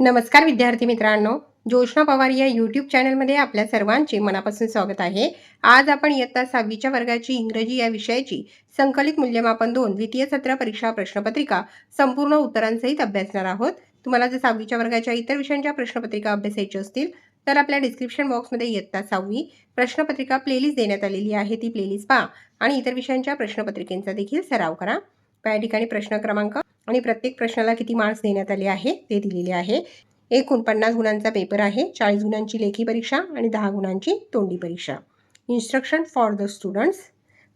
नमस्कार विद्यार्थी मित्रांनो, जोशना पवार या यूट्यूब चॅनलमध्ये आपल्या सर्वांचे मनापासून स्वागत आहे. आज आपण इयत्ता 6वीच्या वर्गाची इंग्रजी या विषयाची संकलित मूल्यमापन 2 द्वितीय सत्र परीक्षा प्रश्नपत्रिका संपूर्ण उत्तरांसहित अभ्यासणार आहोत. तुम्हाला जर 6वीच्या वर्गाच्या इतर विषयांच्या प्रश्नपत्रिका अभ्यासायच्या असतील तर आपल्या डिस्क्रिप्शन बॉक्समध्ये इयत्ता 6वी प्रश्नपत्रिका प्लेलिस्ट देण्यात आलेली आहे. ती प्लेलिस्ट पहा आणि इतर विषयांच्या प्रश्नपत्रिकेचा देखील सराव करा. या ठिकाणी प्रश्न क्रमांक आणि प्रत्येक प्रश्नाला किती मार्क्स देण्यात आले आहे ते दिलेले आहे. एकूण 50 गुणांचा पेपर आहे. 40 गुणांची लेखी परीक्षा आणि 10 गुणांची तोंडी परीक्षा. Instruction for the students.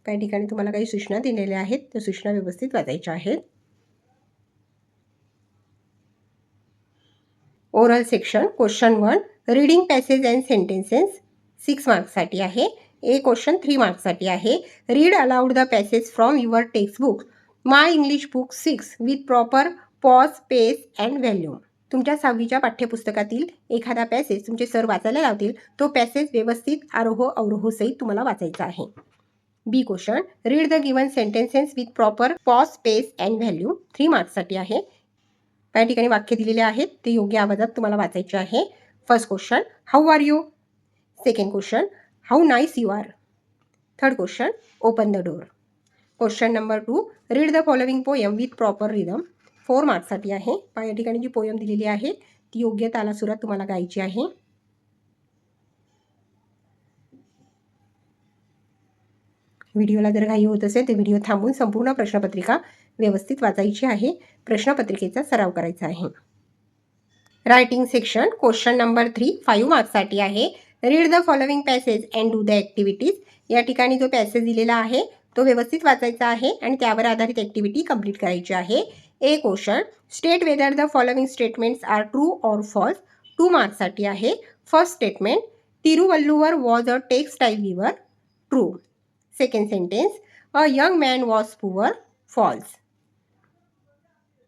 काही ठिकाणी तुम्हाला काही सूचना दिलेल्या आहेत, त्या सूचना व्यवस्थित वाचायच्या आहेत. Oral section question 1 reading passage and sentences 6 मार्क्ससाठी आहे. ए क्वेश्चन 3 मार्क्ससाठी आहे. Read aloud the passage from your text book my English book 6 with proper pause pace and volume. तुमच्या 6वीच्या पाठ्यपुस्तकातील एखादा पॅसेज तुमचे सर वाचायला लावतील. तो पॅसेज व्यवस्थित आरोह अवरोह सहित तुम्हाला वाचायचा आहे. B question read the given sentences with proper pause pace and volume 3 मार्क्ससाठी आहे. या ठिकाणी वाक्य दिलेले आहेत, ते योग्य आवाजात तुम्हाला वाचायचे आहे. First question how are you. Second question how nice you are. Third question open the door. Question number 2 read the following poem with proper rhythm 4 मार्क्ससाठी आहे. या ठिकाणी जी पोयम दिलेली आहे ती योग्य तालासुरात तुम्हाला गायची आहे. व्हिडिओला जर घाई होत असेल तर व्हिडिओ थांबवून संपूर्ण प्रश्नपत्रिका व्यवस्थित वाचायची आहे. प्रश्नपत्रिकेचा सराव करायचा आहे. रायटिंग सेक्शन क्वेश्चन नंबर 3 5 मार्क्ससाठी आहे. Read the following passage and do the activities. या ठिकाणी जो पॅसेज दिलेला आहे तो व्यवस्थित वाचायचा आहे आणि त्यावर आधारित ॲक्टिव्हिटी कंप्लीट करायची आहे. A question state whether the following statements are true or false 2 मार्क्ससाठी आहे. First statement Thiruvalluvar was a textile weaver true. Second sentence a young man was poor false.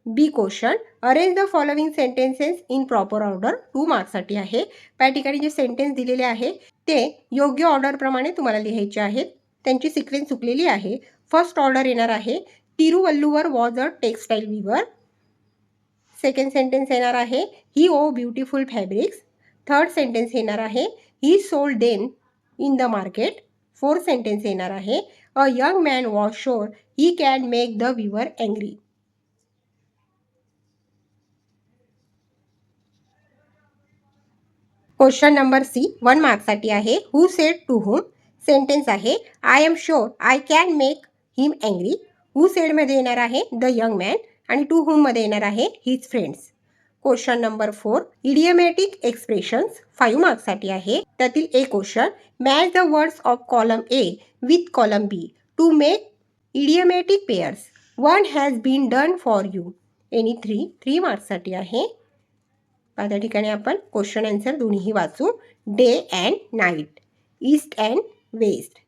B question arrange the following sentences in proper order 2 मार्क्ससाठी आहे. त्या ठिकाणी जे sentence दिलेले आहे ते योग्य ऑर्डरप्रमाणे तुम्हाला लिहायचे आहेत. त्यांची सिक्वेन्स चुकलेली आहे. फर्स्ट ऑर्डर येणार आहे Thiruvalluvar was a textile weaver. Second sentence येणार आहे he wove beautiful fabrics. Third sentence येणार आहे he sold them in the market. Fourth sentence येणार आहे a young man was sure he can make the weaver angry. Question number C 1 मार्क्ससाठी आहे. Who said to whom. Sentence आहे I am sure I can make him angry. Who सेडमध्ये येणार आहे the young man आणि to हुममध्ये येणार आहे his friends. Question number 4 idiomatic expressions 5 मार्क्ससाठी आहे. त्यातील A question match the words of column A with column B to make idiomatic pairs. One has been done for you. Any 3 मार्क्ससाठी आहे. त्या ठिकाणी आपण क्वेश्चन आन्सर दोन्हीही वाचू. Day and night, east and west,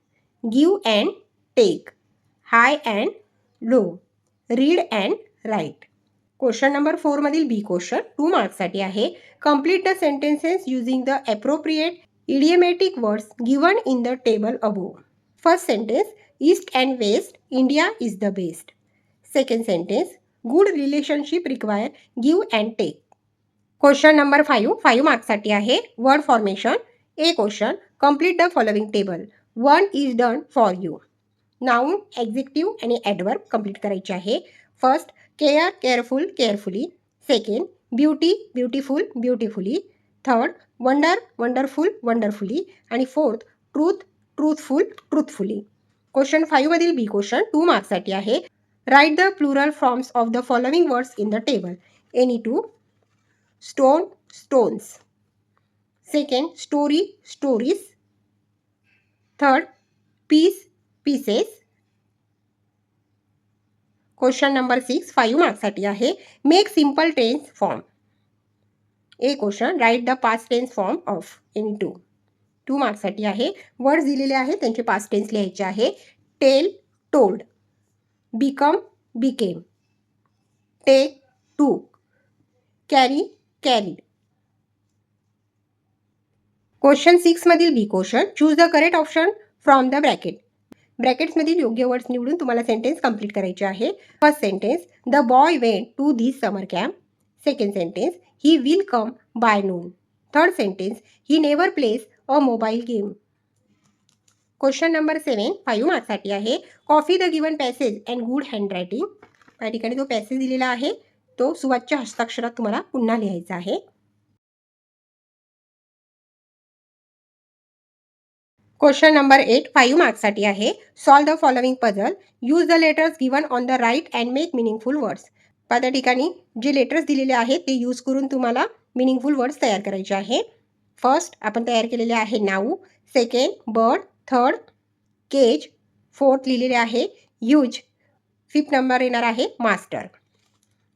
give and take, high and low, read and write. Question number 4 मधील B question 2 मार्क्ससाठी आहे. Complete the sentences using the appropriate idiomatic words given in the table above. First sentence east and west India is the best. Second sentence good relationship require give and take. Question number 5 मार्क्ससाठी आहे. Word formation. A question complete the following table. One is done for you. Noun, adjective आणि adverb complete करायचे आहे. First care careful carefully. Second beauty beautiful beautifully. Third wonder wonderful wonderfully आणि fourth truth truthful truthfully. Question 5 मधील B question 2 मार्क्ससाठी आहे. Write the plural forms of the following words in the table. Any two, stone stones. Second story stories. Third piece pieces. Question number 6 5 मार्क्ससाठी आहे. Make simple tense form. A question write the past tense form of any 2 मार्क्ससाठी आहे. Words दिलेले आहेत त्यांचे past tense लिहायचे आहे. Tell told, become became, take took, carry carried. Question 6 मधील B question choose the correct option from the bracket. ब्रॅकेट्समधील योग्य वर्ड्स निवडून तुम्हाला सेंटेन्स कंप्लीट करायचे आहे. First sentence the boy went to this summer camp. Second sentence he will come by noon. Third sentence, he never plays a mobile game. Question number 7 5 मार्क्ससाठी आहे. Copy the given passage and good handwriting. या ठिकाणी जो passage दिलेला आहे तो सुवाच्य हस्ताक्षरात तुम्हाला पुन्हा लिहायचा आहे. क्वेश्चन नंबर 8 5 मार्क्ससाठी आहे. Solve the following puzzle. Use the letters given on the right and make meaningful words. त्या ठिकाणी जे लेटर्स दिलेले आहेत ते यूज करून तुम्हाला मिनिंगफुल वर्ड्स तयार करायचे आहे. फर्स्ट आपण तयार केलेले आहे now, second bird, third cage, fourth लिहिलेले आहे यूज, फिफ्थ नंबर येणार आहे master.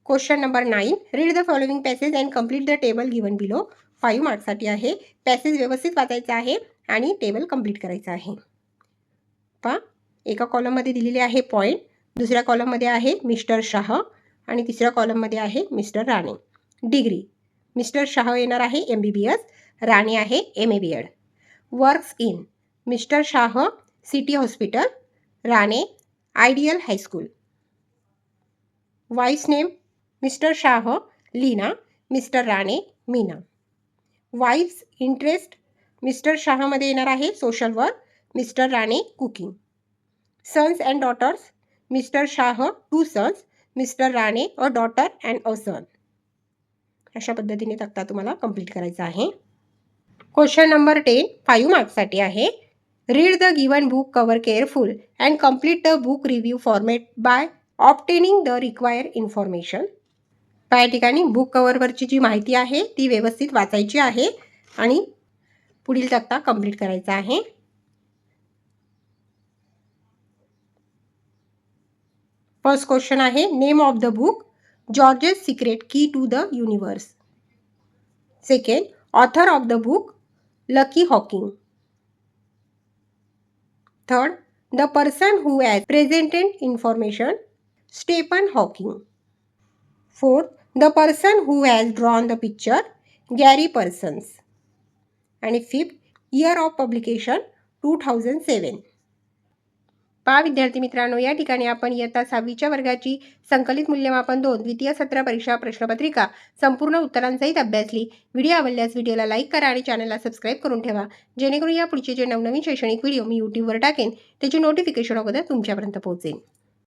Question number 9 read the following passage and complete the table given below. 5 मार्क्ससाठी आहे. पॅसेज व्यवस्थित वाचायचा आहे आणि टेबल कंप्लीट करायचं आहे. पहा, एका कॉलममध्ये दिलेले आहे पॉईंट, दुसऱ्या कॉलममध्ये आहे मिस्टर शाह आणि तिसऱ्या कॉलममध्ये आहे mister Rane. Degree, mister Shah येणार आहे MBBS, राणे आहे MA BEd. Works in, mister Shah city hospital, Rane ideal high school. Wife's name, mister Shah Leena, mister Rane Meena. Wife's interest, mister शाहमध्ये येणार आहे social work, mister Rane cooking. Sons and daughters, mister Shah 2 sons, mister Rane a daughter and a son. अशा पद्धतीने तक्ता तुम्हाला complete करायचा आहे. Question number 10 5 मार्क्ससाठी आहे. Read the given book cover careful and complete the book review format by obtaining the required information. या ठिकाणी बुक कव्हरवरची जी माहिती आहे ती व्यवस्थित वाचायची आहे आणि पुढील तक्ता कंप्लीट करायचा आहे. फर्स्ट क्वेश्चन आहे name of the book, George's secret key to the universe. Second, author of the book, Lucky Hawking. Third, the person who has presented information, Stephen Hawking. Fourth, the person who has drawn the picture, Garry Parsons. आणि fifth, year of publication 2007. पहा विद्यार्थी मित्रांनो, या ठिकाणी आपण इयत्ता 6वीच्या वर्गाची संकलित मूल्यमापन 2 द्वितीय सत्र परीक्षा प्रश्नपत्रिका संपूर्ण उत्तरांसहित अभ्यासली. व्हिडिओ आवडल्यास व्हिडिओला लाईक करा आणि चॅनलला सबस्क्राईब करून ठेवा, जेणेकरून या पुढचे जे नवनवीन शैक्षणिक व्हिडिओ मी यूट्यूबवर टाकेन त्याची नोटिफिकेशन अगोदर तुमच्यापर्यंत पोहोचेल.